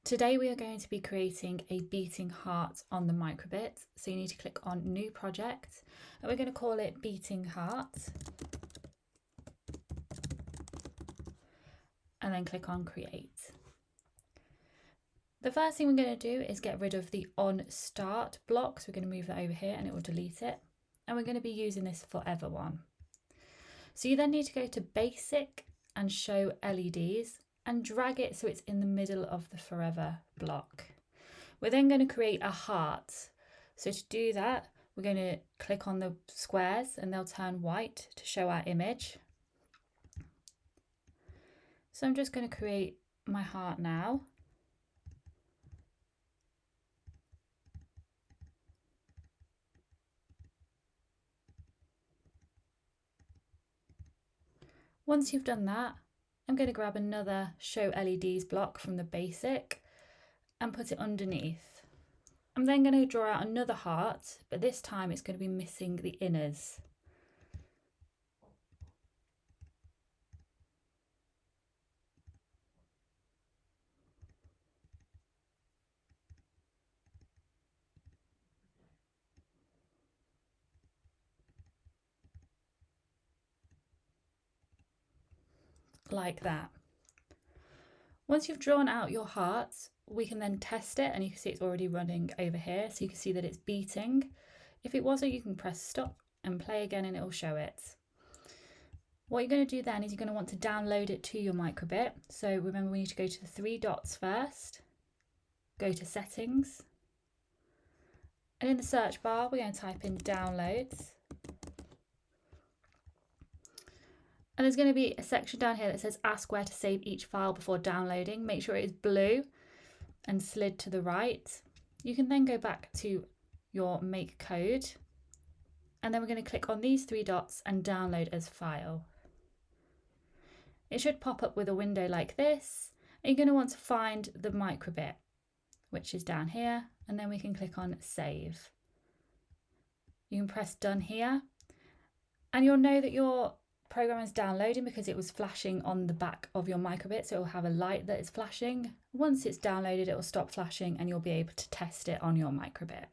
Today we are going to be creating a beating heart on the Microbit. So you need to click on New Project and we're going to call it Beating Heart. And then click on Create. The first thing we're going to do is get rid of the On Start block. So we're going to move that over here and it will delete it. And we're going to be using this forever one. So you then need to go to Basic and Show LEDs and drag it so it's in the middle of the forever block. We're then going to create a heart. So to do that, we're going to click on the squares and they'll turn white to show our image. So I'm just going to create my heart now. Once you've done that, I'm going to grab another Show LEDs block from the Basic and put it underneath. I'm then going to draw out another heart, but this time it's going to be missing the inners. Like that. Once you've drawn out your heart, we can then test it and you can see it's already running over here. So you can see that it's beating. If it wasn't, you can press stop and play again and it will show it. What you're going to do then is you're going to want to download it to your Microbit. So remember, we need to go to the three dots first, go to settings, and in the search bar, we're going to type in downloads. And there's going to be a section down here that says ask where to save each file before downloading. Make sure it is blue and slid to the right. You can then go back to your make code and then we're going to click on these three dots and download as file. It should pop up with a window like this. And you're going to want to find the Microbit, which is down here, and then we can click on save. You can press done here and you'll know that your program is downloading because it was flashing on the back of your Microbit, so it will have a light that is flashing. Once it's downloaded, it will stop flashing and you'll be able to test it on your Microbit.